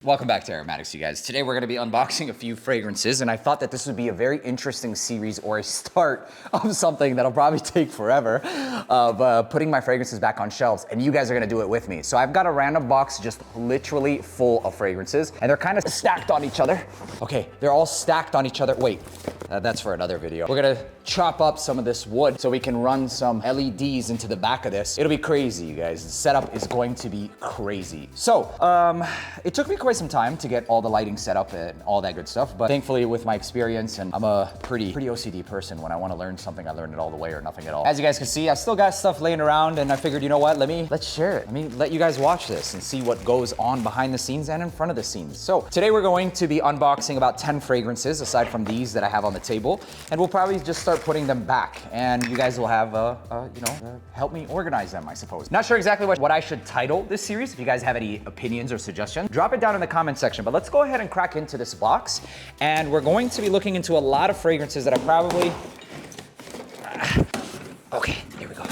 Welcome back to AROMATIX, you guys. Today we're going to be unboxing a few fragrances, and I thought that this would be a very interesting series or a start of something that'll probably take forever of putting my fragrances back on shelves, and you guys are going to do it with me. So I've got a random box just literally full of fragrances, and they're kind of stacked on each other. Okay, they're all stacked on each other. Wait, that's for another video. We're going to chop up some of this wood so we can run some LEDs into the back of this. It'll be crazy, you guys. The setup is going to be crazy. So, it took me quite some time to get all the lighting set up and all that good stuff, but thankfully with my experience, and I'm a pretty OCD person, when I want to learn something, I learn it all the way or nothing at all. As you guys can see, I still got stuff laying around, and I figured, you know what, let's share it. Let me let you guys watch this and see what goes on behind the scenes and in front of the scenes. So today we're going to be unboxing about 10 fragrances aside from these that I have on the table, and we'll probably just start putting them back, and you guys will have help me organize them, I suppose. Not sure exactly what I should title this series. If you guys have any opinions or suggestions, drop it down in the comment section. But let's go ahead and crack into this box, and we're going to be looking into a lot of fragrances that I probably okay, here we go.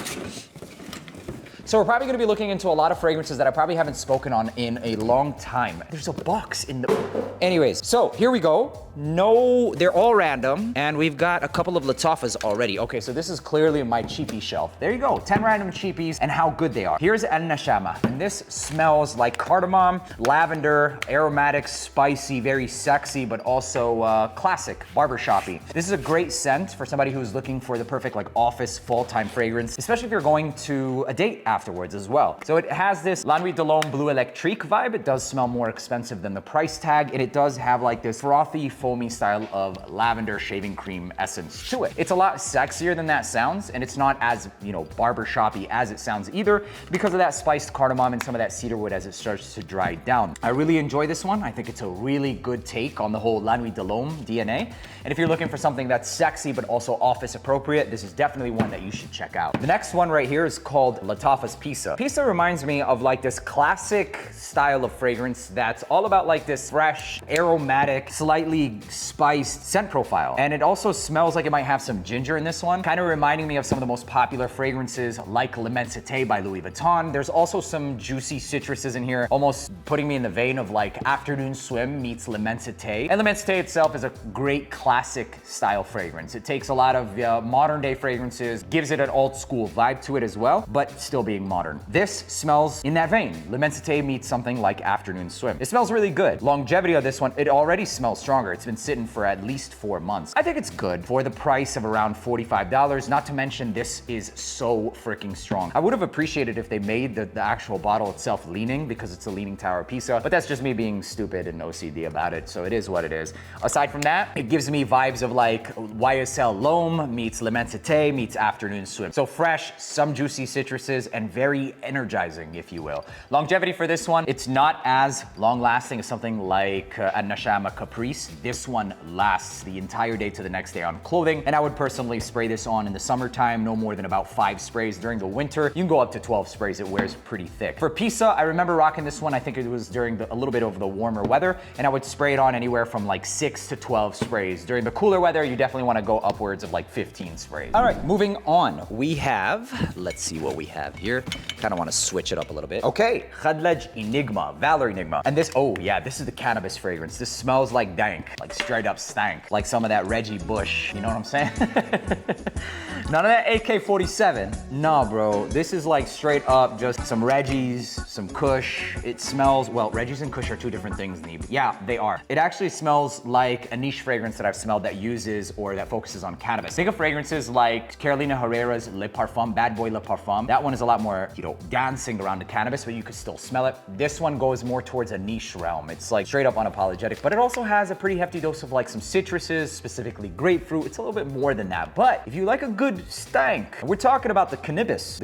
So we're probably gonna be looking into a lot of fragrances that I probably haven't spoken on in a long time. There's a box in the... Anyways, so here we go. No, they're all random, and we've got a couple of Latafas already. Okay, so this is clearly my cheapie shelf. There you go, 10 random cheapies and how good they are. Here's El Nashama, and this smells like cardamom, lavender, aromatic, spicy, very sexy, but also classic, barbershoppy. This is a great scent for somebody who's looking for the perfect like office full-time fragrance, especially if you're going to a date afterwards as well. So it has this La Nuit de l'Homme Blue Electrique vibe. It does smell more expensive than the price tag, and it does have like this frothy, foamy style of lavender shaving cream essence to it. It's a lot sexier than that sounds, and it's not as, barbershoppy as it sounds either, because of that spiced cardamom and some of that cedarwood as it starts to dry down. I really enjoy this one. I think it's a really good take on the whole La Nuit de l'Homme DNA. And if you're looking for something that's sexy but also office appropriate, this is definitely one that you should check out. The next one right here is called Latafas Pisa. Pisa reminds me of like this classic style of fragrance that's all about like this fresh, aromatic, slightly spiced scent profile. And it also smells like it might have some ginger in this one, kind of reminding me of some of the most popular fragrances like L'Immensité by Louis Vuitton. There's also some juicy citruses in here, almost putting me in the vein of like Afternoon Swim meets L'Immensité. And L'Immensité itself is a great classic style fragrance. It takes a lot of modern day fragrances, gives it an old school vibe to it as well, but still being modern. This smells in that vein. L'Immensité meets something like Afternoon Swim. It smells really good. Longevity of this one, it already smells stronger. It's been sitting for at least 4 months. I think it's good for the price of around $45, not to mention this is so freaking strong. I would have appreciated if they made the actual bottle itself leaning, because it's a leaning tower of Pisa, but that's just me being stupid and OCD about it, so it is what it is. Aside from that, it gives me vibes of like YSL L'Homme meets L'Immensité meets Afternoon Swim. So fresh, some juicy citruses, and very energizing, if you will. Longevity for this one, it's not as long lasting as something like El Nashama Caprice. This one lasts the entire day to the next day on clothing, and I would personally spray this on in the summertime, no more than about 5 sprays. During the winter, you can go up to 12 sprays. It wears pretty thick. For Pisa, I remember rocking this one, I think it was during a little bit of the warmer weather, and I would spray it on anywhere from like 6 to 12 sprays. During the cooler weather, you definitely want to go upwards of like 15 sprays. All right, moving on. We have, let's see what we have here. Kind of want to switch it up a little bit. Okay, Khadlaj Enigma, Valor Enigma. And this, oh yeah, this is the cannabis fragrance. This smells like dank, like straight up stank, like some of that Reggie Bush, you know what I'm saying? None of that AK-47. Nah, bro, this is like straight up just some Reggies, some Kush. It smells, well, Reggies and Kush are 2 different things, Neeb. Yeah, they are. It actually smells like a niche fragrance that I've smelled that uses or that focuses on cannabis. Think of fragrances like Carolina Herrera's Le Parfum, Bad Boy Le Parfum. That one is a lot more, dancing around the cannabis, but you could still smell it. This one goes more towards a niche realm. It's like straight up unapologetic, but it also has a pretty hefty dose of like some citruses, specifically grapefruit. It's a little bit more than that, but if you like a good stank, we're talking about the cannabis,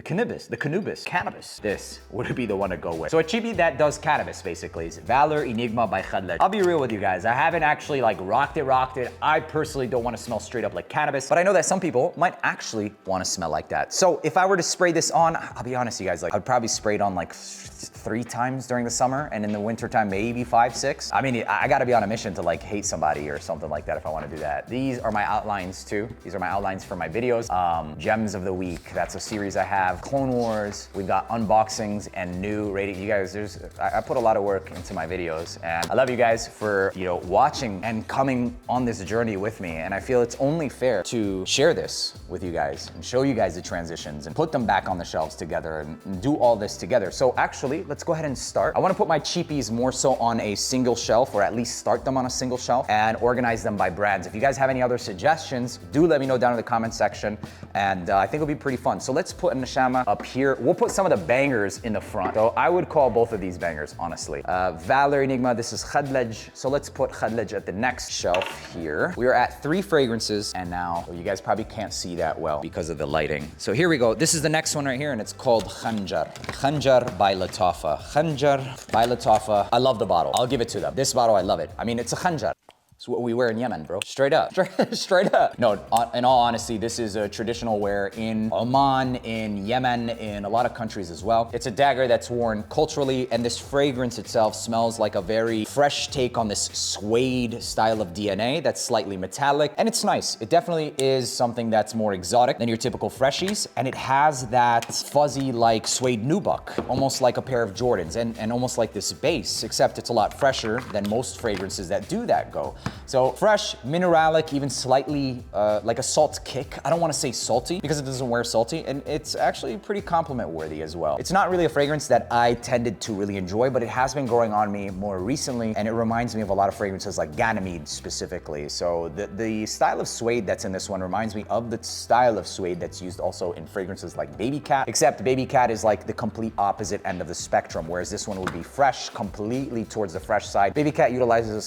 this would be the one to go with. So a cheapie that does cannabis basically is Valor Enigma by Khadlaj. I'll be real with you guys, I haven't actually like rocked it. I personally don't want to smell straight up like cannabis, but I know that some people might actually want to smell like that. So if I were to spray this on, I'll be honest, you guys, like I'd probably spray it on like 3 times during the summer, and in the wintertime, maybe 5, 6. I mean, I gotta be on a mission to like hate somebody or something like that if I wanna do that. These are my outlines too. These are my outlines for my videos. Gems of the week, that's a series I have. Clone Wars, we've got unboxings and new rating. You guys, I put a lot of work into my videos, and I love you guys for, you know, watching and coming on this journey with me. And I feel it's only fair to share this with you guys and show you guys the transitions and put them back on the shelves together and do all this together. So actually, let's go ahead and start. I wanna put my cheapies more so on a single shelf, or at least start them on a single shelf, and organize them by brands. If you guys have any other suggestions, do let me know down in the comment section, and I think it'll be pretty fun. So let's put Neshama up here. We'll put some of the bangers in the front. So I would call both of these bangers, honestly. Valor Enigma, this is Khadlej. So let's put Khadlej at the next shelf here. We are at 3 fragrances, and now you guys probably can't see that well because of the lighting. So here we go. This is the next one right here, and it's called Khanjar. Khanjar by Latafa. Khanjar by Latafa. I love the bottle. I'll give it to them. This bottle, I love it. I mean, it's a khanjar. It's what we wear in Yemen, bro. Straight up. Straight up. No, in all honesty, this is a traditional wear in Oman, in Yemen, in a lot of countries as well. It's a dagger that's worn culturally, and this fragrance itself smells like a very fresh take on this suede style of DNA that's slightly metallic, and it's nice. It definitely is something that's more exotic than your typical freshies, and it has that fuzzy like suede nubuck, almost like a pair of Jordans, and almost like this base, except it's a lot fresher than most fragrances that do that go. So fresh, mineralic, even slightly like a salt kick. I don't want to say salty because it doesn't wear salty, and it's actually pretty compliment worthy as well. It's not really a fragrance that I tended to really enjoy, but it has been growing on me more recently, and it reminds me of a lot of fragrances like Ganymede specifically. So the style of suede that's in this one reminds me of the style of suede that's used also in fragrances like Baby Cat, except Baby Cat is like the complete opposite end of the spectrum, whereas this one would be fresh, completely towards the fresh side. Baby Cat utilizes a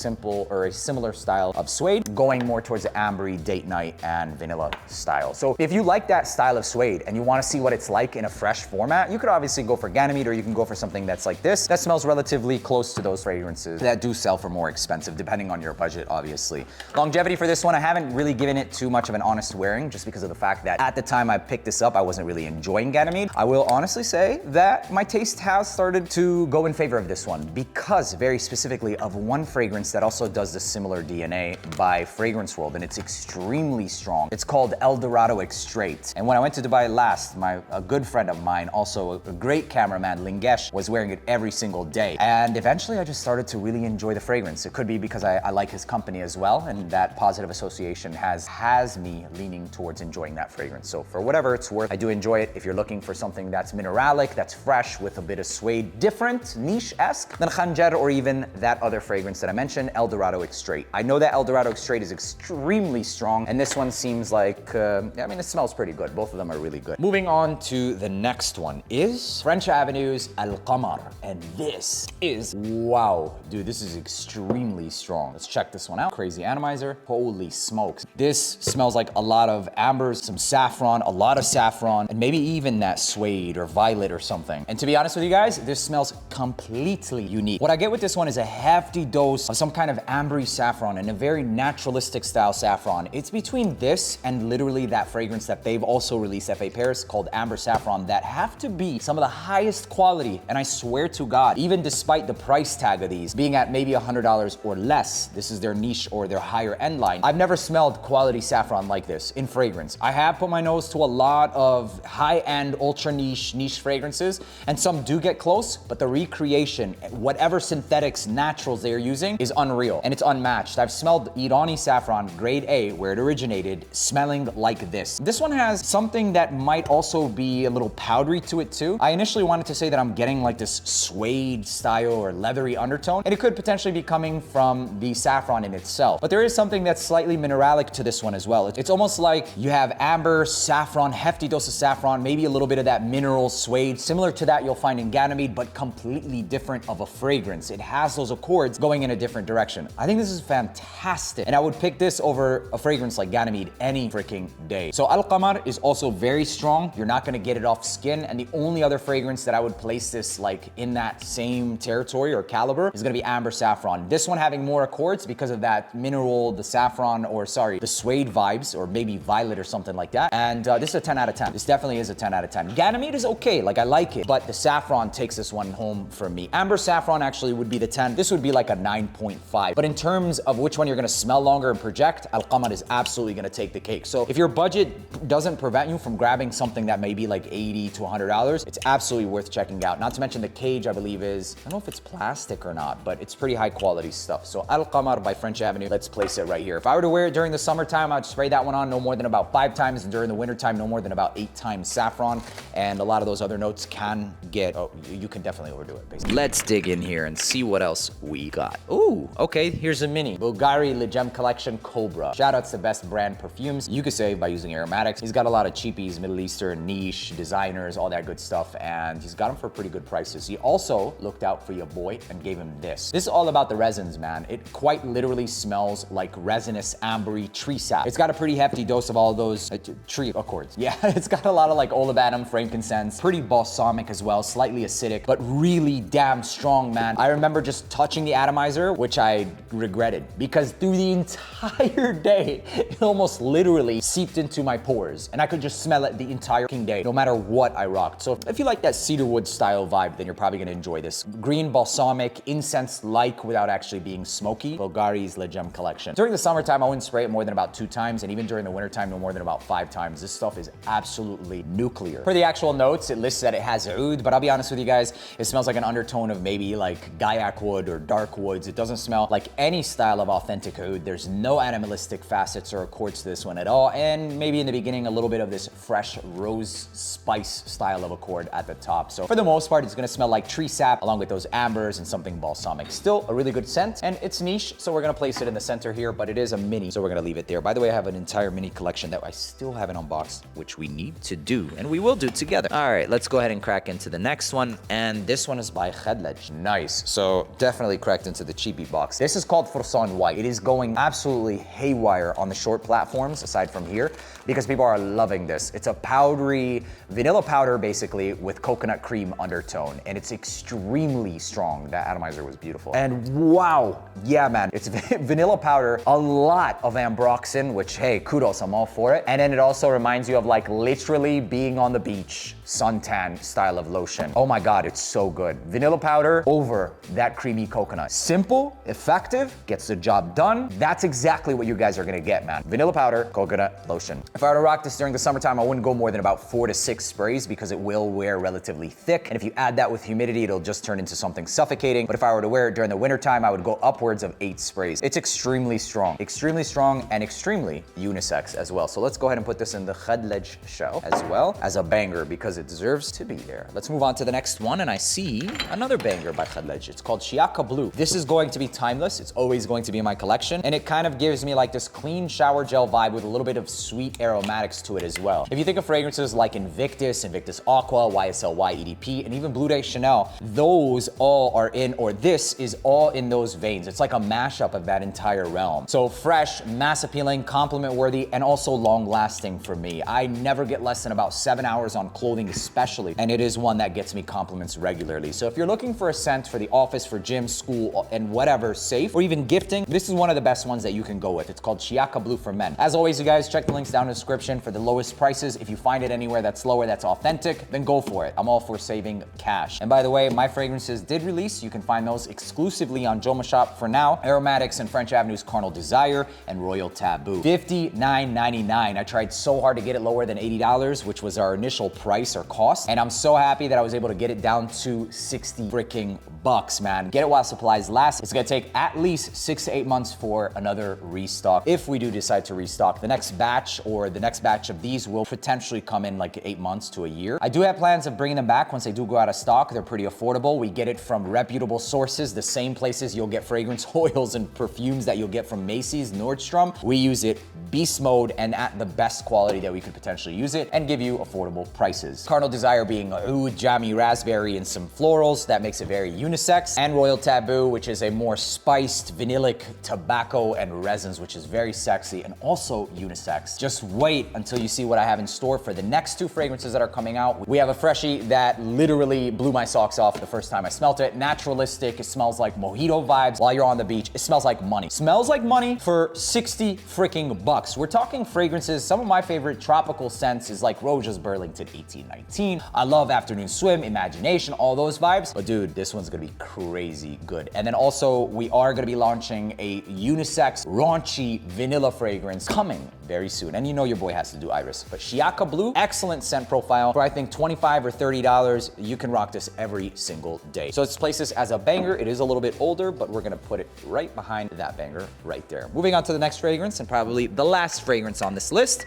similar style of suede, going more towards the ambery, date night, and vanilla style. So if you like that style of suede and you want to see what it's like in a fresh format, you could obviously go for Ganymede, or you can go for something that's like this, that smells relatively close to those fragrances that do sell for more expensive, depending on your budget, obviously. Longevity for this one, I haven't really given it too much of an honest wearing, just because of the fact that at the time I picked this up, I wasn't really enjoying Ganymede. I will honestly say that my taste has started to go in favor of this one, because very specifically of one fragrance that also does the similar DNA by Fragrance World, and it's extremely strong. It's called El Dorado Extrait. And when I went to Dubai last, a good friend of mine, also a great cameraman, Lingesh, was wearing it every single day. And eventually I just started to really enjoy the fragrance. It could be because I like his company as well, and that positive association has me leaning towards enjoying that fragrance. So for whatever it's worth, I do enjoy it. If you're looking for something that's mineralic, that's fresh, with a bit of suede, different, niche-esque than Khanjar, or even that other fragrance that I mentioned, El Dorado Extrait. I know that El Dorado Extrait is extremely strong, and this one seems like, I mean, it smells pretty good. Both of them are really good. Moving on to the next one is French Avenue's Al Qamar, and this is, wow, dude, this is extremely strong. Let's check this one out. Crazy atomizer. Holy smokes. This smells like a lot of ambers, some saffron, a lot of saffron, and maybe even that suede or violet or something. And to be honest with you guys, this smells completely unique. What I get with this one is a hefty dose of some kind of ambery saffron, and a very naturalistic style saffron. It's between this and literally that fragrance that they've also released, F.A. Paris, called Amber Saffron, that have to be some of the highest quality. And I swear to God, even despite the price tag of these being at maybe $100 or less, this is their niche or their higher end line, I've never smelled quality saffron like this in fragrance. I have put my nose to a lot of high-end, ultra niche fragrances, and some do get close, but the recreation, whatever synthetics, naturals they're using, is unreal, and it's unmatched. I've smelled Irani saffron, grade A, where it originated, smelling like this. This one has something that might also be a little powdery to it too. I initially wanted to say that I'm getting like this suede style or leathery undertone, and it could potentially be coming from the saffron in itself. But there is something that's slightly mineralic to this one as well. It's almost like you have amber, saffron, hefty dose of saffron, maybe a little bit of that mineral suede. Similar to that you'll find in Ganymede, but completely different of a fragrance. It has those accords going in a different direction. I think this is fantastic. fantastic. And I would pick this over a fragrance like Ganymede any freaking day. So Al Qamar is also very strong. You're not gonna get it off skin. And the only other fragrance that I would place this like in that same territory or caliber is gonna be Amber Saffron. This one having more accords because of that mineral, the saffron, or sorry, the suede vibes, or maybe violet or something like that. And this is a 10 out of 10. This definitely is a 10 out of 10. Ganymede is okay, like I like it, but the saffron takes this one home for me. Amber Saffron actually would be the 10. This would be like a 9.5. But in terms of which one you're gonna smell longer and project, Al Qamar is absolutely gonna take the cake. So if your budget doesn't prevent you from grabbing something that may be like $80 to $100, it's absolutely worth checking out. Not to mention the cage, I believe is, I don't know if it's plastic or not, but it's pretty high quality stuff. So Al Qamar by French Avenue, let's place it right here. If I were to wear it during the summertime, I'd spray that one on no more than about 5 times, and during the wintertime, no more than about 8 times saffron. And a lot of those other notes can get, oh, you can definitely overdo it, basically. Let's dig in here and see what else we got. Ooh, okay, here's a mini. Bulgari Le Gem Collection Cobra. Shout outs to best brand perfumes you could save by using AROMATIX. He's got a lot of cheapies, Middle Eastern, niche, designers, all that good stuff, and he's got them for pretty good prices. He also looked out for your boy and gave him this. This is all about the resins, man. It quite literally smells like resinous, ambery tree sap. It's got a pretty hefty dose of all those tree accords. Yeah, it's got a lot of like olibanum, frankincense, pretty balsamic as well, slightly acidic, but really damn strong, man. I remember just touching the atomizer, which I regretted because through the entire day, it almost literally seeped into my pores and I could just smell it the entire day, no matter what I rocked. So if you like that cedarwood style vibe, then you're probably gonna enjoy this. Green, balsamic, incense-like without actually being smoky, Bulgari's Le Gem Collection. During the summertime, I wouldn't spray it more than about 2 times, and even during the wintertime, no more than about 5 times. This stuff is absolutely nuclear. For the actual notes, it lists that it has oud, but I'll be honest with you guys, it smells like an undertone of maybe like Gaiac wood or dark woods. It doesn't smell like any style of authentic oud. There's no animalistic facets or accords to this one at all, and maybe in the beginning, a little bit of this fresh rose spice style of accord at the top. So for the most part, it's gonna smell like tree sap along with those ambers and something balsamic. Still a really good scent, and it's niche, so we're gonna place it in the center here, but it is a mini, so we're gonna leave it there. By the way, I have an entire mini collection that I still haven't unboxed, which we need to do, and we will do together. All right, let's go ahead and crack into the next one, and this one is by Khadlaj. Nice, so definitely cracked into the cheapy box. This is called Fursan White. It is going absolutely haywire on the short platforms, aside from here, because people are loving this. It's a powdery, vanilla powder basically with coconut cream undertone, and it's extremely strong. That atomizer was beautiful. And wow, yeah man, it's vanilla powder, a lot of ambroxan, which hey, kudos, I'm all for it. And then it also reminds you of like literally being on the beach, suntan style of lotion. Oh my God, it's so good. Vanilla powder over that creamy coconut. Simple, effective, gets the job done. That's exactly what you guys are gonna get, man. Vanilla powder, coconut lotion. If I were to rock this during the summertime, I wouldn't go more than about 4 to 6 sprays because it will wear relatively thick. And if you add that with humidity, it'll just turn into something suffocating. But if I were to wear it during the wintertime, I would go upwards of 8 sprays. It's extremely strong and extremely unisex as well. So let's go ahead and put this in the Khadlaj show as well as a banger because it deserves to be there. Let's move on to the next one, and I see another banger by Khadlaj. It's called Shiaka Blue. This is going to be timeless. It's always going to be in my collection, and it kind of gives me like this clean shower gel vibe with a little bit of sweet aromatics to it as well. If you think of fragrances like Invictus, Invictus Aqua, YSL EDP, and even Bleu de Chanel, those all are in, or this is all in those veins. It's like a mashup of that entire realm. So fresh, mass appealing, compliment worthy, and also long lasting for me. I never get less than about 7 hours on clothing especially, and it is one that gets me compliments regularly. So if you're looking for a scent for the office, for gym, school, and whatever, safe, or even gifting, this is one of the best ones that you can go with. It's called Shiaka Blue for men. As always, you guys, check the links down in the description for the lowest prices. If you find it anywhere that's lower, that's authentic, then go for it. I'm all for saving cash. And by the way, my fragrances did release. You can find those exclusively on Joma Shop for now. AROMATIX and French Avenue's Carnal Desire and Royal Taboo. $59.99. I tried so hard to get it lower than $80, which was our initial price or cost. And I'm so happy that I was able to get it down to 60 freaking bucks, man. Get it while supplies last. It's gonna take at least 6 to 8 months for another restock. If we do decide to restock, the next batch or the next batch of these will potentially come in like 8 months to a year. I do have plans of bringing them back once they do go out of stock. They're pretty affordable. We get it from reputable sources, the same places you'll get fragrance oils and perfumes that you'll get from Macy's, Nordstrom. We use it beast mode and at the best quality that we could potentially use it and give you affordable prices. Carnal Desire being oud, jammy, raspberry, and some florals. That makes it very unisex. And Royal Taboo, which is a more spiced, vanilla psychedelic tobacco and resins, which is very sexy and also unisex. Just wait until you see what I have in store for the next two fragrances that are coming out. We have a freshie that literally blew my socks off the first time I smelled it. Naturalistic, it smells like mojito vibes while you're on the beach. It smells like money. Smells like money for 60 freaking bucks. We're talking fragrances. Some of my favorite tropical scents is like Roja's Burlington 1819. I love Afternoon Swim, Imagination, all those vibes. But dude, this one's gonna be crazy good. And then also we are gonna be launching a unisex, raunchy vanilla fragrance coming very soon. And you know your boy has to do Iris. But Shiaka Blue, excellent scent profile. For I think $25 or $30, you can rock this every single day. So let's place this as a banger. It is a little bit older, but we're gonna put it right behind that banger right there. Moving on to the next fragrance, and probably the last fragrance on this list,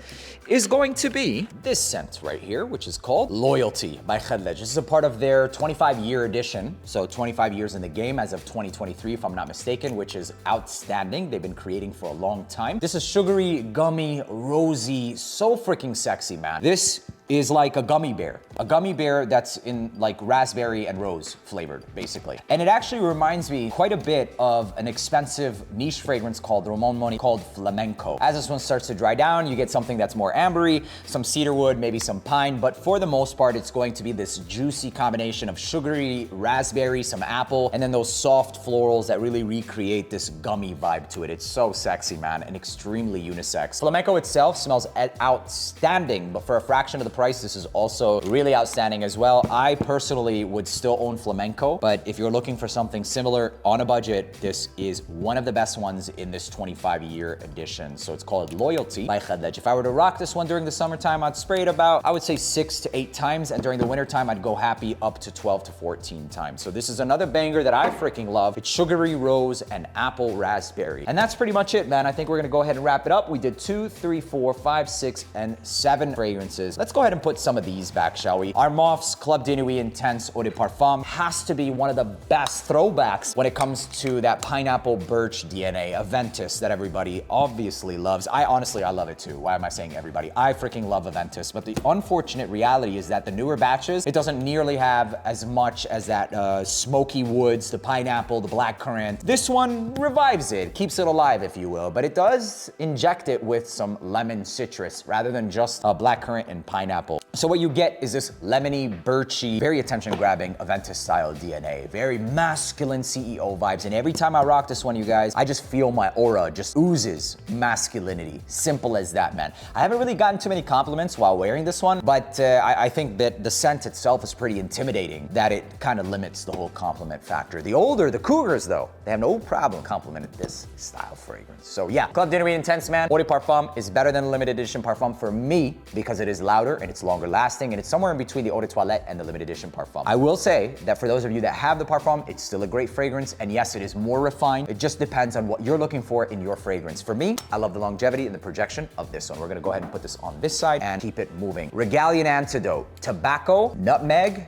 is going to be this scent right here, which is called Loyalty by Khadlej. This is a part of their 25-year edition. So 25 years in the game as of 2023, if I'm not mistaken, which is outstanding. They've been creating for a long time. This is sugary, gummy, rosy, so freaking sexy, man. This is like a gummy bear that's in like raspberry and rose flavored, basically. And it actually reminds me quite a bit of an expensive niche fragrance called Ramon Money called Flamenco. As this one starts to dry down, you get something that's more ambery, some cedarwood, maybe some pine, but for the most part, it's going to be this juicy combination of sugary, raspberry, some apple, and then those soft florals that really recreate this gummy vibe to it. It's so sexy, man, and extremely unisex. Flamenco itself smells outstanding, but for a fraction of the price, this is also really outstanding as well. I personally would still own Flamenco, but if you're looking for something similar on a budget, this is one of the best ones in this 25-year edition. So it's called Loyalty by Khadlej. If I were to rock this one during the summertime, I'd spray it about, I would say 6 to 8 times, and during the wintertime, I'd go happy up to 12 to 14 times. So this is another banger that I freaking love. It's sugary rose and apple raspberry. And that's pretty much it, man. I think we're gonna go ahead and wrap it up. We did 2, 3, 4, 5, 6, and 7 fragrances. Let's go ahead and put some of these back, shall we? Armaf's Club de Nuit Intense Eau de Parfum has to be one of the best throwbacks when it comes to that pineapple birch DNA, Aventus, that everybody obviously loves. I love it too. Why am I saying everybody? I freaking love Aventus, but the unfortunate reality is that the newer batches, it doesn't nearly have as much as that smoky woods, the pineapple, the blackcurrant. This one revives it, keeps it alive, if you will, but it does inject it with some lemon citrus rather than just blackcurrant and pineapple. So what you get is this lemony, birchy, very attention-grabbing Aventus style DNA, very masculine CEO vibes. And every time I rock this one, you guys, I just feel my aura just oozes masculinity. Simple as that, man. I haven't really gotten too many compliments while wearing this one, but I think that the scent itself is pretty intimidating, that it kind of limits the whole compliment factor. The cougars though, they have no problem complimenting this style fragrance. So yeah, Club de Nuit Intense, man. Eau de Parfum is better than the limited edition Parfum for me because it is louder and it's longer lasting, and it's somewhere in between the Eau de Toilette and the limited edition Parfum. I will say that for those of you that have the Parfum, it's still a great fragrance, and yes, it is more refined. It just depends on what you're looking for in your fragrance. For me, I love the longevity and the projection of this one. We're gonna go ahead and put this on this side and keep it moving. Regalian Antidote, tobacco, nutmeg,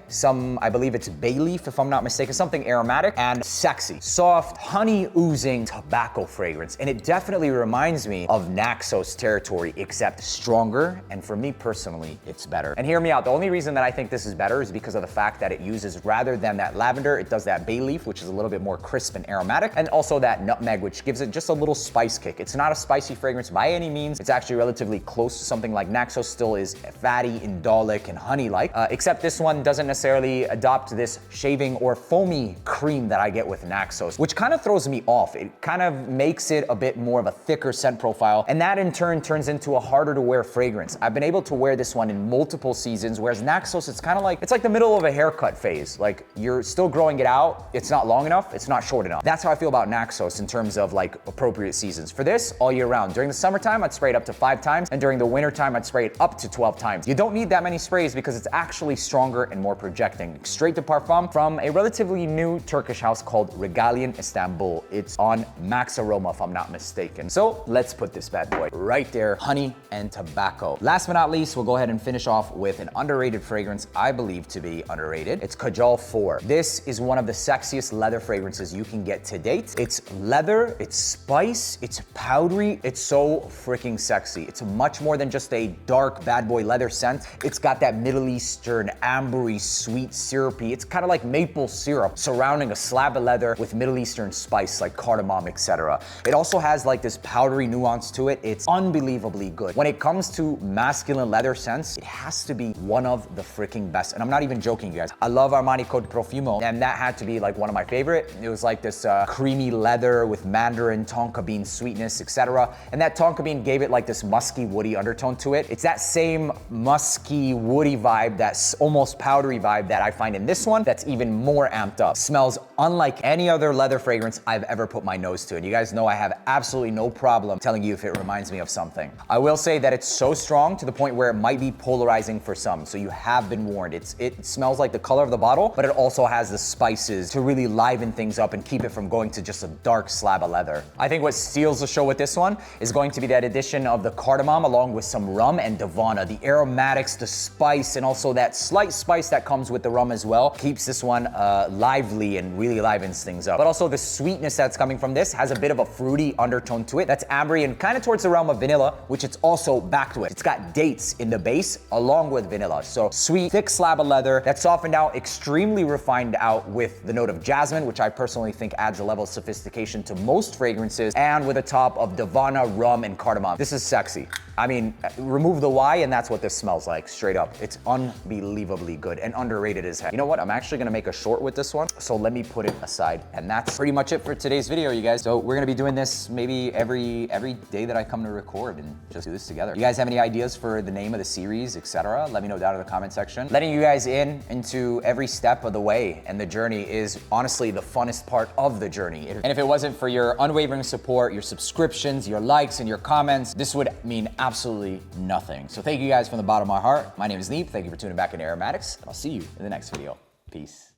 I believe it's bay leaf if I'm not mistaken, something aromatic, and sexy, soft, honey oozing tobacco fragrance. And it definitely reminds me of Naxos territory, except stronger, and for me personally, it's better. And hear me out, the only reason that I think this is better is because of the fact that it uses, rather than that lavender, it does that bay leaf, which is a little bit more crisp and aromatic, and also that nutmeg, which gives it just a little spice kick. It's not a spicy fragrance by any means. It's actually relatively close to something like Naxos still is, fatty, indolic, and honey-like, except this one doesn't necessarily adopt this shaving or foamy cream that I get with Naxos, which kind of throws me off. It kind of makes it a bit more of a thicker scent profile, and that in turn turns into a harder to wear fragrance. I've been able to wear this one in multiple seasons, whereas Naxos, it's kind of like, it's like the middle of a haircut phase. Like, you're still growing it out, it's not long enough, it's not short enough. That's how I feel about Naxos in terms of like appropriate seasons. For this, all year round. During the summertime, I'd spray it up to 5 times, and during the wintertime, I'd spray it up to 12 times. You don't need that many sprays because it's actually stronger and more projecting. Straight to Parfum from a relatively new Turkish house called Regalian Istanbul. It's on Max Aroma, if I'm not mistaken. So let's put this bad boy right there, honey and tobacco. Last but not least, we'll go ahead and finish off with an underrated fragrance I believe to be underrated. It's Kajal 4. This is one of the sexiest leather fragrances you can get to date. It's leather, it's spice, it's powdery, it's so freaking sexy. It's much more than just a dark bad boy leather scent. It's got that Middle Eastern, ambery, sweet, syrupy. It's kind of like maple syrup surrounding a slab of leather with Middle Eastern spice like cardamom, etc. It also has like this powdery nuance to it. It's unbelievably good. When it comes to masculine leather scents, it has to be one of the freaking best. And I'm not even joking, you guys. I love Armani Code Profumo, and that had to be like one of my favorite. It was like this creamy leather with mandarin, tonka bean sweetness, etc. And that tonka bean gave it like this musky, woody undertone to it. It's that same musky, woody vibe, that's almost powdery vibe that I find in this one that's even more amped up. Smells unlike any other leather fragrance I've ever put my nose to. And you guys know I have absolutely no problem telling you if it reminds me of something. I will say that it's so strong to the point where it might be polarizing for some, so you have been warned. It smells like the color of the bottle, but it also has the spices to really liven things up and keep it from going to just a dark slab of leather. I think what steals the show with this one is going to be that addition of the cardamom along with some rum and Davana. The aromatics, the spice, and also that slight spice that comes with the rum as well keeps this one lively and really livens things up. But also the sweetness that's coming from this has a bit of a fruity undertone to it that's ambery and kind of towards the realm of vanilla, which it's also backed with. It's got dates in the base along with vanilla. So sweet, thick slab of leather that's softened out, extremely refined out with the note of jasmine, which I personally think adds a level of sophistication to most fragrances, and with a top of Davana, rum, and cardamom. This is sexy. I mean, remove the Y and that's what this smells like, straight up. It's unbelievably good and underrated as heck. You know what? I'm actually gonna make a short with this one, so let me put it aside. And that's pretty much it for today's video, you guys. So we're gonna be doing this maybe every day that I come to record and just do this together. You guys have any ideas for the name of the series, etc.? Let me know down in the comment section. Letting you guys into every step of the way, and the journey is honestly the funnest part of the journey. And if it wasn't for your unwavering support, your subscriptions, your likes, and your comments, this would mean absolutely nothing. So thank you guys from the bottom of my heart. My name is Neep. Thank you for tuning back into AROMATIX, and I'll see you in the next video. Peace.